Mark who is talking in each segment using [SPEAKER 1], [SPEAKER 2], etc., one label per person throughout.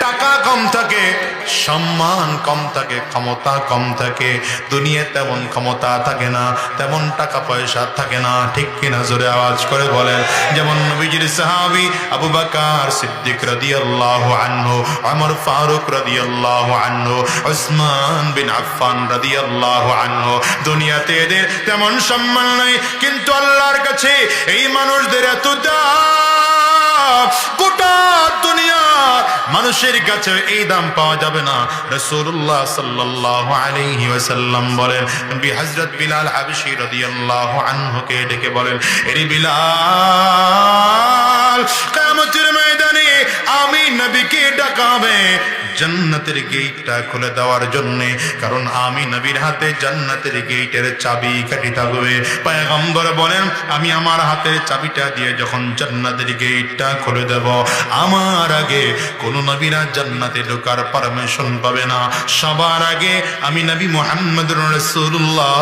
[SPEAKER 1] টাকা কম থাকে, সম্মান কম থাকে, ক্ষমতা কম থাকে, দুনিয়ায় তেমন ক্ষমতা থাকে না, তেমন টাকা পয়সা থাকে না, ঠিক কিনা? জোরে আওয়াজ করে বলেন। যেমন নবীজির সাহাবী আবু বকর সিদ্দিক রাদিয়াল্লাহু আনহু, ওমর ফারুক রাদিয়াল্লাহু আনহু, উসমান বিন আফফান রাদিয়াল্লাহু আনহু, দুনিয়াতে এদের তেমন সম্মান নাই, কিন্তু আল্লাহর কাছে এই মানুষদের এত দাম, গোটা দুনিয়া মানুষের কাছে এই দাম পাওয়া যাবে না। রাসূলুল্লাহ সাল্লাল্লাহু আলাইহি ওয়াসাল্লাম বলেন, নবী হযরত বিলাল হাবশী রাদিয়াল্লাহু আনহুকে ডেকে বলেন, এরে বিলাল, কিয়ামতের ময়দানে আমি নবীকে ডাকাবে জান্নাতের গেটটা খুলে দেওয়ার জন্য, কারণ আমি নবীর হাতে জান্নাতের গেটের চাবি কাঠি থাকবে। পয়গম্বর বলেন, আমি আমার হাতের চাবিটা দিয়ে যখন জান্নাতের গেটটা খুলে দেব, আমার আগে কোন নবীরা জান্নাতে ঢোকার পারমিশন পাবে না। সবার আগে আমি নবী মুহাম্মদুর রাসূলুল্লাহ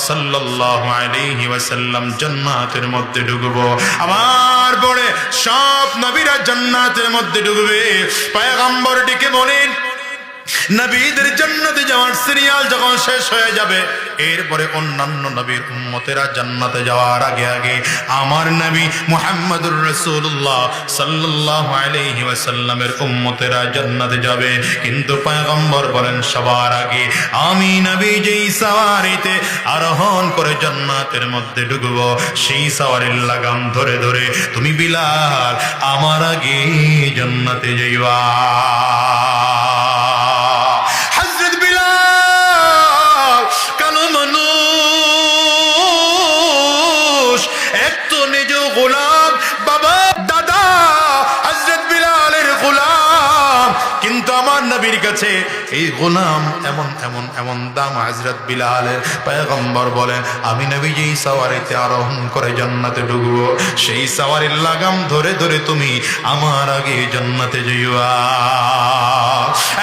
[SPEAKER 1] সাল্লাল্লাহু আলাইহি ওয়াসাল্লাম জান্নাতের মধ্যে ঢুকবো। আমার পরে সব নবীরা জান্নাতের মধ্যে ঢুকবে। পয়গম্বর ডেকে বলেন, নবীদের জান্নাতে যাওয়ার সিরিয়াল যখন শেষ হয়ে যাবে, এরপরে অন্যান্য নবীর উম্মতেরা জান্নাতে যাওয়ার আগে আগে আমার নবী মুহাম্মদুর রাসূলুল্লাহ সাল্লাল্লাহু আলাইহি ওয়াসাল্লামের উম্মতেরা জান্নাতে যাবে। কিন্তু পয়গম্বর বলেন, সবার আগে আমি নবী যেই সওয়ারিতে আরোহণ করে জান্নাতের মধ্যে ঢুকবো, সেই সওয়ারির লাগাম ধরে ধরে তুমি বিলাল আমার আগে জান্নাতে যাইবা। নবীর কাছে এই গোলাম এমন এমন এমন দাম হযরত বিলালের। পয়গম্বর বলেন, আমি নবী যেই সওয়ারিতে আরোহণ করে জান্নাতে ঢুকবো, সেই সওয়ারির লাগাম ধরে ধরে তুমি আমার আগে জান্নাতে যাইবা।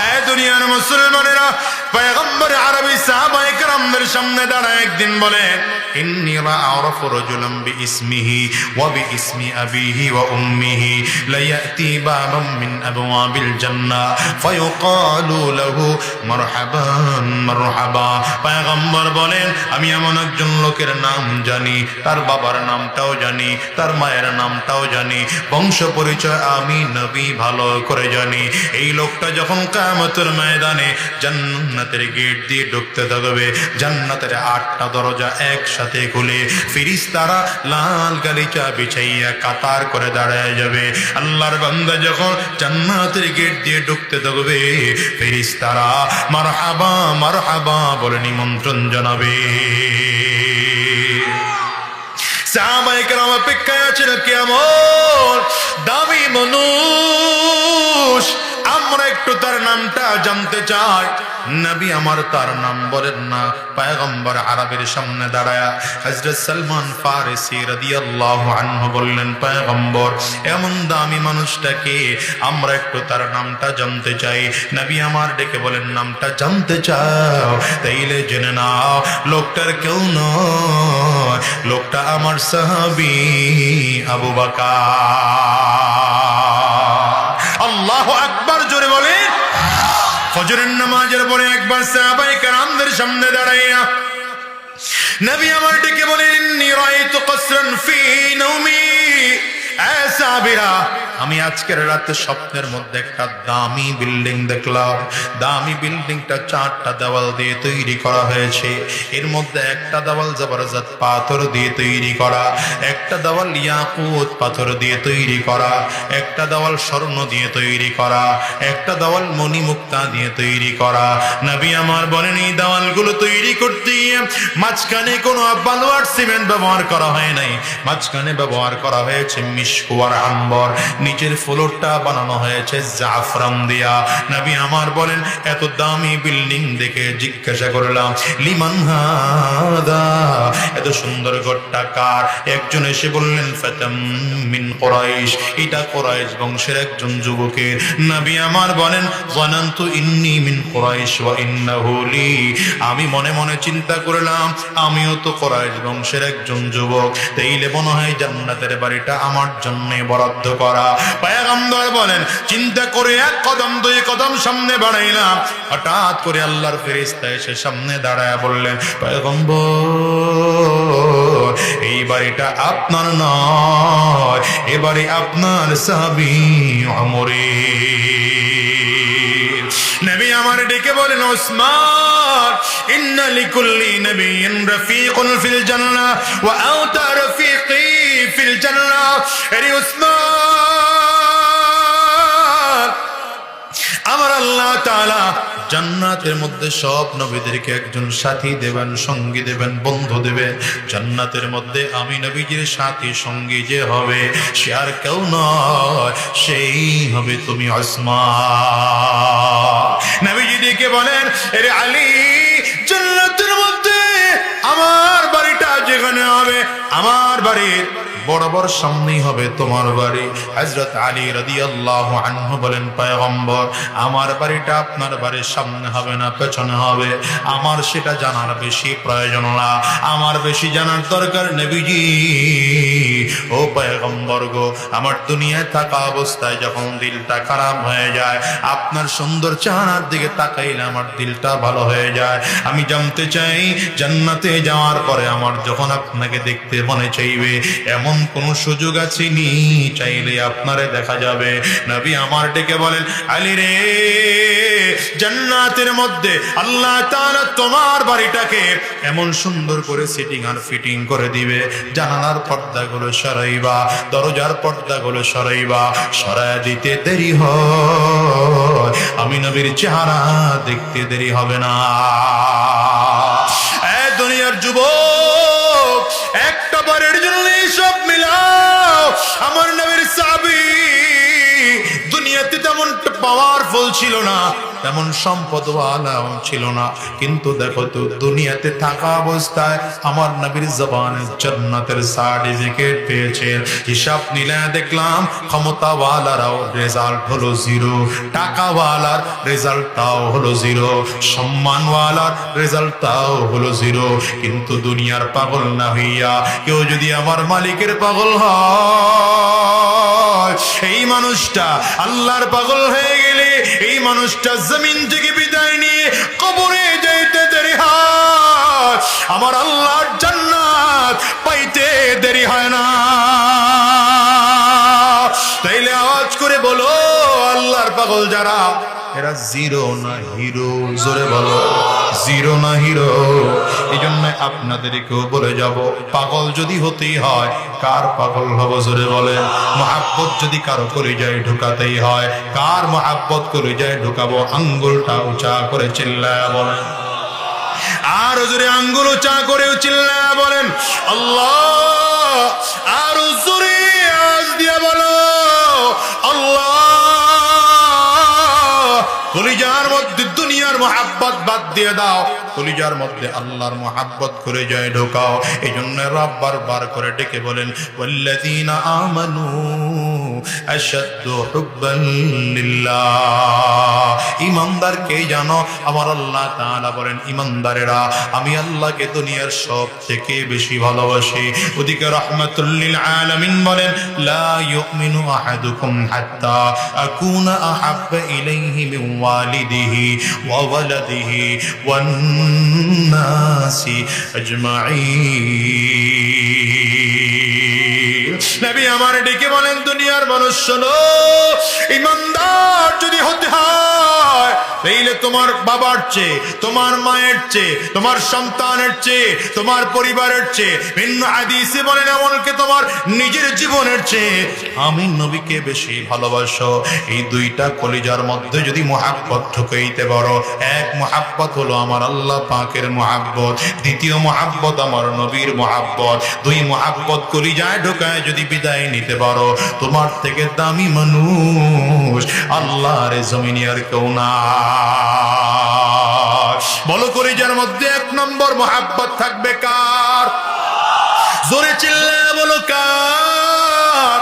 [SPEAKER 1] এই দুনিয়ার মুসলমানেরা, পয়গম্বর আরবি সাহাবায়ে কেরামদের সামনে দাঁড়ায় একদিন বলেন, ইন্নী লা আরাফু রাজুলান বিইসমিহি ওয়া বিইসমি আবিহি ওয়া উম্মিহি লা ইয়াতি বাবাম মিন আবওয়াবিল জান্নাহ ফায়ুকালু লাহু মারহাবান মারহাবা। পয়গম্বর বলেন, আমি এমন একজন লোকের নাম জানি, তার বাবার নামটাও জানি, তার মায়ের নামটাও জানি, বংশ পরিচয় আমি নবী ভালো করে জানি। এই লোকটা যখন কিয়ামতের ময়দানে জান্নাতের গেট দিয়ে ঢুকতে থাকবে, জান্নাতের 8টা দরজা একসাথে খুলে ফেরেশতারা লাল গালিচা বিছাইয়া কাতার করে দাঁড়ায় যাবে। আল্লাহর বান্দা যখন জান্নাতের গেট দিয়ে ঢুকতে থাকবে, ফেরেশতারা মারহাবা মারহাবা বলে নিমন্ত্রণ জানাবে। সাহাবায়ে কেরাম অপেক্ষায় আছেন, কেমন দামি মানুষ, আমরা একটু তার নামটা জানতে চাই। নবী আমার তার নাম বলেন না। পয়গম্বর আরবের সামনে দাঁড়ায়া হযরত সালমান ফারিসি রাদিয়াল্লাহু আনহু বললেন, পয়গম্বর এমন দামি মানুষটাকে আমরা একটু তার নামটা জানতে চাই। নবী আমার ডেকে বলেন, নামটা জানতে চাও? তাইলে জেনে নাও, লোকটার কেউ নয়, লোকটা আমার সাহাবী আবু বকর। আল্লাহু আকবার, জোরে বলেন। ফজরের নামাজের পরে একবার সাহাবায়ে কেরামদের সামনে দাঁড়াইয়া নবী আমার ডেকে বলেন, ইন্নী রাআইতু কসরান ফি নাওমি। সাহাবীরা, আমি আজকের রাতে স্বপ্নের মধ্যে একটা দামি বিল্ডিং দেখলাম। দামি বিল্ডিংটা 4টা দেওয়াল দিয়ে তৈরি করা হয়েছে। এর মধ্যে একটা দেওয়াল জবরদস্ত পাথর দিয়ে তৈরি করা, একটা দেওয়াল ইয়াকুত পাথর দিয়ে তৈরি করা, একটা দেওয়াল স্বর্ণ দিয়ে তৈরি করা, একটা দেওয়াল মণিমুক্তা দিয়ে তৈরি করা। নবী আমার বলেন, এই দেওয়ালগুলো তৈরি করতে গিয়ে মাঝখানে কোনো বালু আর সিমেন্ট ব্যবহার করা হয় নাই, মাঝখানে ব্যবহার করা হয়েছে মিশক আর আম্বর। নিচের ফ্লোরটা বানানো হয়েছে জাফরান দিয়া। নবী আমার বলেন, এত দামি বিল্ডিং দেখে জিজ্ঞাসা করলাম, লিমান হাদা, এত সুন্দর ঘরটা কার? একজন এসে বললেন, ফাতাম মিন কুরাইশ, এটা কুরাইশ বংশের একজন যুবকের। নবী আমার বলেন, জানান্তু ইন্নী মিন কুরাইশ ওয়া ইন্নাহু লি, আমি মনে মনে চিন্তা করলাম আমিও তো কুরাইশ বংশের একজন যুবক, তাইলে মনে হয় জান্নাতের বাড়িটা আমার জন্য বরাদ্দ করা। পয়গম্বর বলেন চিন্তা করে এক কদম দুই কদম সামনে বাড়াইলাম, হঠাৎ করে আল্লাহর ফেরেশতা এসে সামনে দাঁড়ায় বললেন, পয়গম্বর এই বাড়িটা আপনার নয়, এ বাড়ি আপনার সাহাবী ওমরের। নবী আমার ডেকে বলেন, ওসমান ইন্না লিকুল্লি নাবিয়্যিন রাফীকুন ফিল জান্নাহ ওয়া আনতা রাফীকি ফিল জান্নাহ। আরে ওসমান, আমার আল্লাহ তাআলা জান্নাতের মধ্যে সব নবীদেরকে একজন সাথী দেবেন, সঙ্গী দেবেন, বন্ধু দেবেন। জান্নাতের মধ্যে আমি নবীজির সাথী সঙ্গী যে হবে সে আর কেউ নয়, সেই হবে তুমি ওসমান। নবীজি ডেকে বলেন, আরে আলী, জান্নাতের মধ্যে আমার বাড়িটা যেখানে হবে, আমার বাড়ির বরাবর সামনেই হবে তোমার বাড়ি। হযরত আলী রাদিয়াল্লাহু আনহু বলেন, পয়গম্বর আমার বাড়িটা আপনার বাড়ির সামনে হবে না পেছনে হবে, আমার সেটা জানার বেশি প্রয়োজন না, আমার বেশি জানার দরকার নবীজি। ও পয়গম্বর গো, আমার দুনিয়ায় থাকা অবস্থায় যখন দিলটা খারাপ হয়ে যায়, আপনার সুন্দর চেহারার দিকে তাকাইলে আমার দিলটা ভালো হয়ে যায়। আমি জানতে চাই জান্নাতে যাওয়ার পরে আমার যখন আপনাকে দেখতে মনে চাইবে, এমন কোন সুযোগ আছে নি চাইলে আপনারে দেখা যাবে? নবী আমার ডেকে বলেন, আলী রে, জান্নাতের মধ্যে আল্লাহ তাআলা তোমার বাড়িটাকে এমন সুন্দর করে সিটিং আর ফিটিং করে দিবে, জানালার পর্দাগুলো সরাইবা, দরজার পর্দাগুলো সরাইবা, সরায় দিতে দেরি হয়, আমি নবীর চেহারা দেখতে দেরি হবে না। এ দুনিয়ার যুবক, একটা বারের জন্য সব মিলাও। আমার নবীর সাহাবী দুনিয়াতে তেমন পাওয়ারফুল ছিল না, তেমন সম্পদওয়ালাও ছিল না, কিন্তু দেখো তো দুনিয়াতে থাকা অবস্থায় আমার নবীর জবানে জান্নাতের সার্টিফিকেট পেয়েছে। হিসাব নিলে দেখলাম ক্ষমতাওয়ালারাও রেজাল্ট হলো জিরো, টাকাওয়ালার রেজাল্টটাও হলো জিরো, সম্মানওয়ালার রেজাল্টটাও হলো জিরো। কিন্তু দুনিয়ার পাগল না হইয়া কেউ যদি আমার মালিকের পাগল হয়, এই মানুষটা আল্লাহর পাগল হয়ে গেলে এই মানুষটা জমিন থেকে বিদায় নিয়ে কবরে যাইতে দেরি হয়, আমার আল্লাহর জান্নাত পাইতে দেরি হয় না। তাইলে আওয়াজ করে বলো, আল্লাহর পাগল যারা, এরা জিরো না হিরো? জোরে বলো, জিরো না হিরো? এই জন্য আপনাদেরকেও বলে যাব, পাগল যদি হতেই হয় কার পাগল হব? জোরে বলেন। মহাব্বত যদি কারো করে যায় ঢুকাতেই হয়, কার মহাব্বত করে যায় ঢুকাবো? আঙ্গুলটা উঁচা করে চিল্লায়া বলেন, আর জোরে আঙ্গুল উঁচা করে চিল্লায়া বলেন আল্লাহ। আর জোরে আওয়াজ দিয়ে বলো আল্লাহ। কলিজার মধ্যে দুনিয়ার মহাব্বত বাদ দিয়ে দাও, কলিজার মধ্যে আল্লাহর মহাব্বত করে যায় ঢোকাও। এই জন্য রব বারবার করে ডেকে বলেন, ওয়াল্লাযীনা আমানু আশাদ্দু হুব্বান লিল্লাহ। ঈমানদার কে জানো? আমার আল্লাহ তাআলা বলেন, ঈমানদারেরা আমি আল্লাহকে দুনিয়ার সব থেকে বেশি ভালোবাসি। ওদিকে রাহমাতুল লিল আলামিন বলেন, লা ইউমিনু আহাদুকুম হাত্তা আকুনা আহাব্বা ইলাইহি মিন ওয়ালিদিহি ওয়া ওয়ালাদিহি ওয়ান নাসি আজমাইন। নবী আমার ডেকে বলেন, দুনিয়ার মানুষ শোনো, ঈমানদার যদি হতে হয় তাইলে তোমার বাবার চেয়ে, তোমার মায়ের চেয়ে, তোমার সন্তানের চেয়ে, তোমার পরিবারের চেয়ে, ভিন্ন হাদিসে বলেন এমনকি তোমার নিজের জীবনের চেয়ে আমি নবীকে বেশি ভালোবাসো। এই দুইটা কলিজার মধ্যে যদি মহাব্বত ঢুকাইতে পারো, এক মহাব্বত হলো আমার আল্লাহ পাকের মহাব্বত, দ্বিতীয় মহাব্বত আমার নবীর মহাব্বত, দুই মহাব্বত কলিজায় ঢুকায় যদি বিদায় নিতে পারো, তোমার থেকে দামি মানুষ আল্লাহর জমিনে আর কেউ না। বলো কলিজার মধ্যে এক নম্বর মহাব্বত থাকবে কার? জোরে চিল্লায়া বলো কার?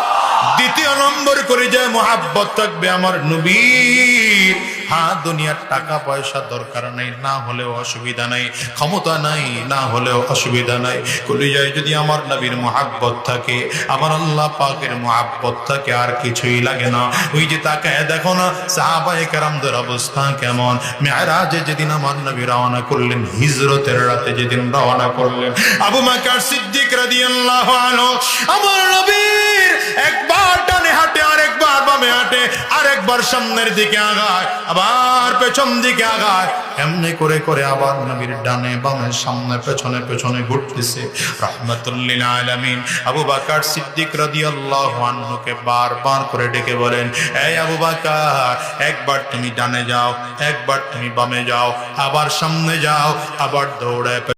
[SPEAKER 1] দ্বিতীয় নম্বর কলিজায় মহাব্বত থাকবে আমার নবীর। হ্যাঁ দুনিয়ার টাকা পয়সা দরকার নাই, না হলেও অসুবিধা নাই, ক্ষমতা নাই না হলেও অসুবিধা নাই, কলিজায় যদি আমার নবীর মুহাব্বত থাকে, আমার আল্লাহ পাকের মুহাব্বত থাকে, আর কিছুই লাগে না। ওই যে তাকায় দেখো না সাহাবায়ে কেরামদের অবস্থা কেমন। মেরাজে যেদিন আমার নবী রওনা করলেন, হিজরতের রাতে যেদিন রওনা করলেন, আবু বকর সিদ্দিক রাদিয়াল্লাহু আনহু আমার নবীর একবার ডানে হাঁটে, আরেকবার বামে হাঁটে, আরেকবার সামনের দিকে আগায়, আবার পেছন দিকে আগায়, এমনি করে করে আবার নবীর ডানে বামে সামনে পেছনে পেছনে ঘুরতেছে। রাহমাতুল লিল আলামিন আবু বকর সিদ্দিক রাদিয়াল্লাহু আনহুকে বারবার করে ডেকে বলেন, এই আবু বকর, একবার তুমি ডানে যাও, একবার তুমি বামে যাও, আবার সামনে যাও, আবার দৌড়ে